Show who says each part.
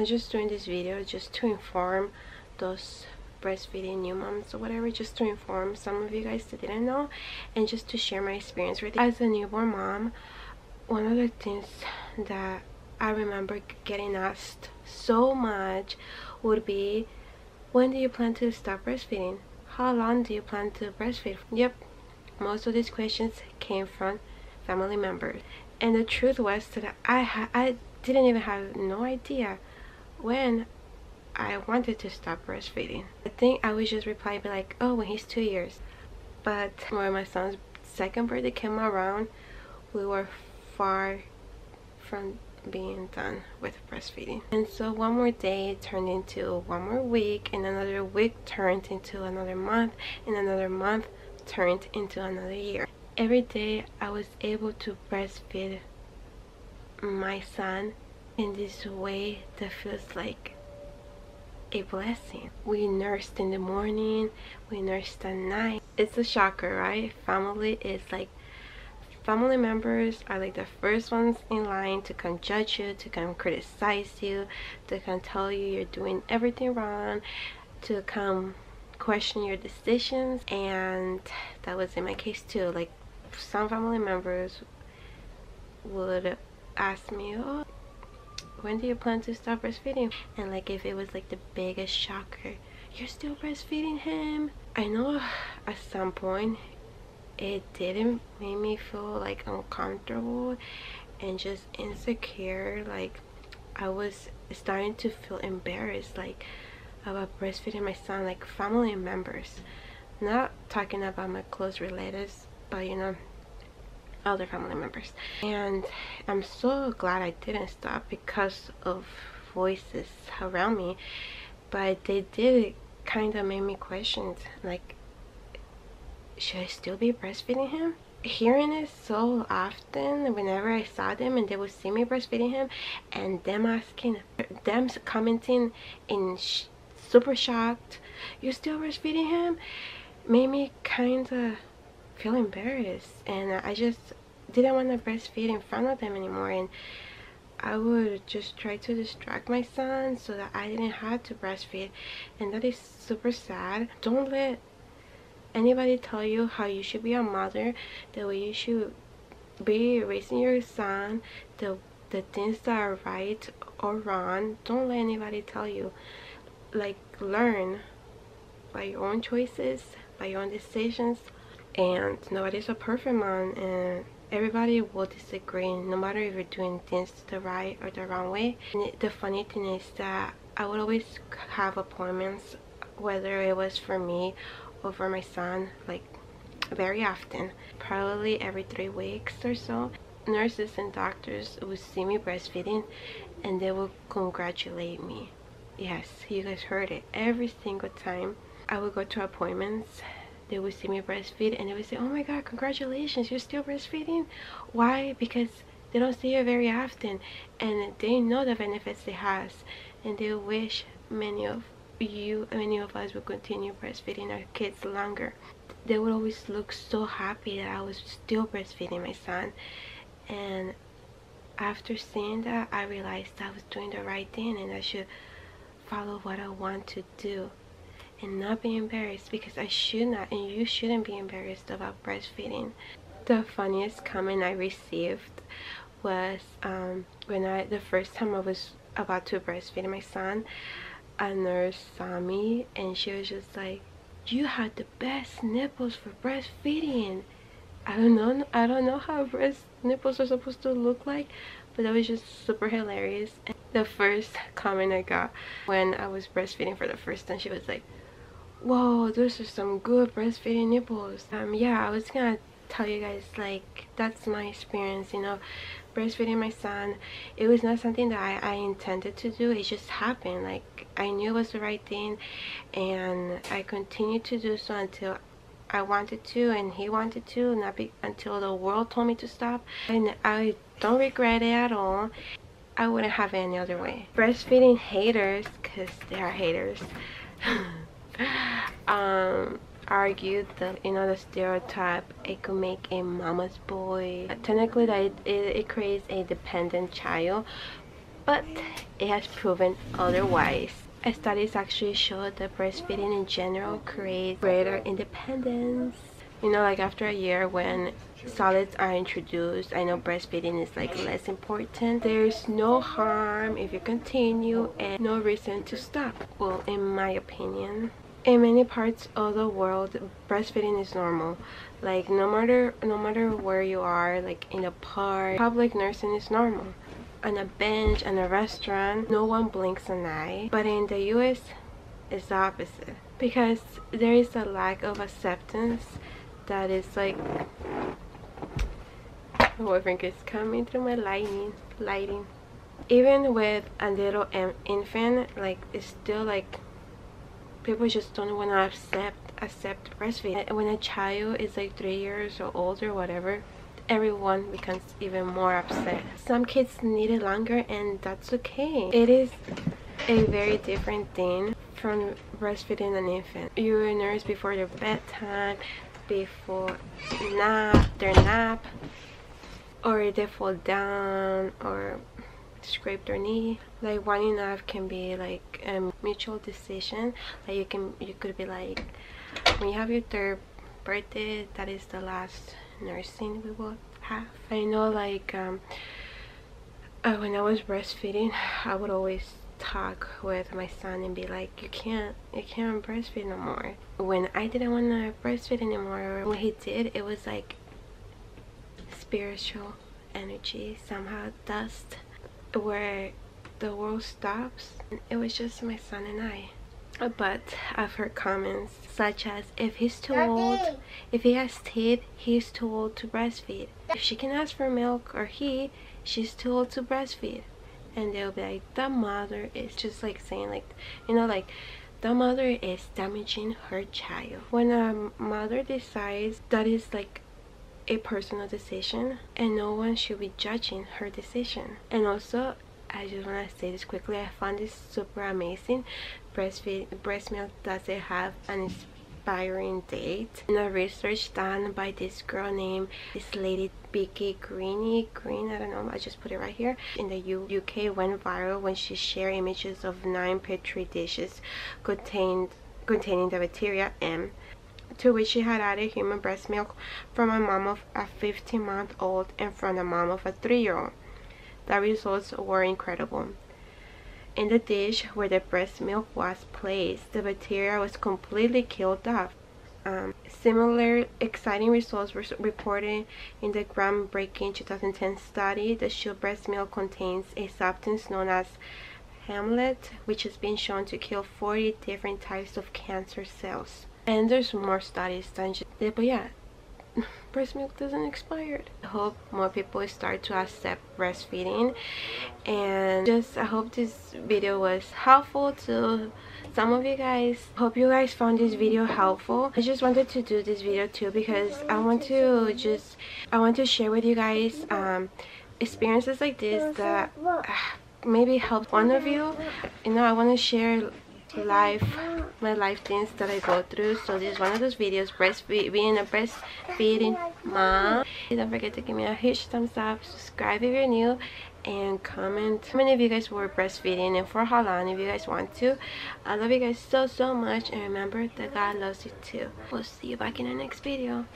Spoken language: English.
Speaker 1: I'm just doing this video just to inform those breastfeeding new moms or whatever, just to inform some of you guys that didn't know, and just to share my experience with you. As a newborn mom, one of the things that I remember getting asked so much would be, when do you plan to stop breastfeeding? How long do you plan to breastfeed? Yep, most of these questions came from family members, and the truth was that I didn't even have no idea when I wanted to stop breastfeeding. I think I would just reply, be like, oh, when he's 2 years. But when my son's second birthday came around, we were far from being done with breastfeeding. And so one more day turned into one more week, and another week turned into another month, and another month turned into another year. Every day I was able to breastfeed my son in this way that feels like a blessing. We nursed in the morning, we nursed at night. It's a shocker, right? Family members are like the first ones in line to come judge you, to come criticize you, to come tell you you're doing everything wrong, to come question your decisions. And that was in my case too. Like, some family members would ask me, oh, when do you plan to stop breastfeeding? And like, if it was like the biggest shocker, you're still breastfeeding him? I know at some point it didn't make me feel like uncomfortable and just insecure. Like, I was starting to feel embarrassed, like, about breastfeeding my son. Like, family members, not talking about my close relatives, but you know, other family members. And I'm so glad I didn't stop because of voices around me, but they did kind of make me question, like, should I still be breastfeeding him? Hearing it so often whenever I saw them and they would see me breastfeeding him, and them asking, them commenting in super shocked, you're still breastfeeding him, made me kind of feel embarrassed, and I just didn't want to breastfeed in front of them anymore. And I would just try to distract my son so that I didn't have to breastfeed, and that is super sad. Don't let anybody tell you how you should be a mother, the way you should be raising your son, the things that are right or wrong. Don't let anybody tell you. Like, learn by your own choices, by your own decisions. And nobody's a perfect mom, and everybody will disagree, no matter if you're doing things the right or the wrong way. And the funny thing is that I would always have appointments, whether it was for me or for my son, like very often, probably every 3 weeks or so. Nurses and doctors would see me breastfeeding and they would congratulate me. Yes, you guys heard it. Every single time I would go to appointments, they would see me breastfeed and they would say, oh my god, congratulations, you're still breastfeeding? Why? Because they don't see it very often, and they know the benefits it has, and they wish many of us would continue breastfeeding our kids longer. They would always look so happy that I was still breastfeeding my son. And after seeing that, I realized I was doing the right thing and I should follow what I want to do and not be embarrassed, because I should not, and you shouldn't be embarrassed about breastfeeding. The funniest comment I received was when the first time I was about to breastfeed my son, a nurse saw me and she was just like, you had the best nipples for breastfeeding. I don't know how breast nipples are supposed to look like, but that was just super hilarious. And the first comment I got when I was breastfeeding for the first time, she was like, whoa, those are some good breastfeeding nipples. Yeah, I was gonna tell you guys, like, that's my experience, you know, breastfeeding my son. It was not something that I intended to do. It just happened. Like, I knew it was the right thing, and I continued to do so until I wanted to and he wanted to, not until the world told me to stop. And I don't regret it at all. I wouldn't have it any other way. Breastfeeding haters, because they are haters, argued that, you know, the stereotype, it could make a mama's boy. Technically, that it creates a dependent child. but it has proven otherwise. Studies actually show that breastfeeding in general creates greater independence. You know, like after a year when solids are introduced, I know breastfeeding is like less important. There's no harm if you continue and no reason to stop. Well, in my opinion. In many parts of the world, breastfeeding is normal. Like no matter where you are, like in a park, public nursing is normal. On a bench, in a restaurant, no one blinks an eye. But in the US, it's the opposite. Because there is a lack of acceptance that is like... My boyfriend is coming through my lighting. Even with a little infant, like it's still like people just don't want to accept breastfeeding. When a child is like 3 years or older, whatever, everyone becomes even more upset. Some kids need it longer, and that's okay. It is a very different thing from breastfeeding an infant. You nurse before their bedtime, before their nap, or they fall down or scrape their knee. Like one enough can be like a mutual decision. Like you could be like, when you have your 3rd birthday, that is the last nursing we will have. I know, like when I was breastfeeding, I would always talk with my son and be like, you can't breastfeed no more. When I didn't want to breastfeed anymore, when he did, it was like spiritual energy, somehow dust, where the world stops. It was just my son and I. But I've heard comments such as, if he's too old, if he has teeth, he's too old to breastfeed. If she can ask for milk, or she's too old to breastfeed. And they'll be like, the mother is just like saying, like, you know, like the mother is damaging her child. When a mother decides, that is like a personal decision, and no one should be judging her decision. And also, I just want to say this quickly, I found this super amazing. Breast milk doesn't have an expiring date. In a research done by this girl named, this lady Vicky Greene, I don't know, I just put it right here, in the UK, went viral when she shared images of 9 petri dishes containing the bacteria M, to which she had added human breast milk from a mom of a 15-month-old and from a mom of a 3-year-old. The results were incredible. In the dish where the breast milk was placed, the bacteria was completely killed off. Similar exciting results were reported in the groundbreaking 2010 study that showed breast milk contains a substance known as Hamlet, which has been shown to kill 40 different types of cancer cells. And there's more studies done, but yeah, breast milk doesn't expire. I hope more people start to accept breastfeeding, and I hope this video was helpful to some of you guys. Hope you guys found this video helpful. I just wanted to do this video too because I want to share with you guys experiences like this that maybe help one of you. You know, I want to share my life things that I go through. So this is one of those videos, being a breastfeeding mom. Don't forget to give me a huge thumbs up, subscribe if you're new, and comment how many of you guys were breastfeeding and for how long if you guys want to. I love you guys so much, and remember that God loves you too. We'll see you back in the next video.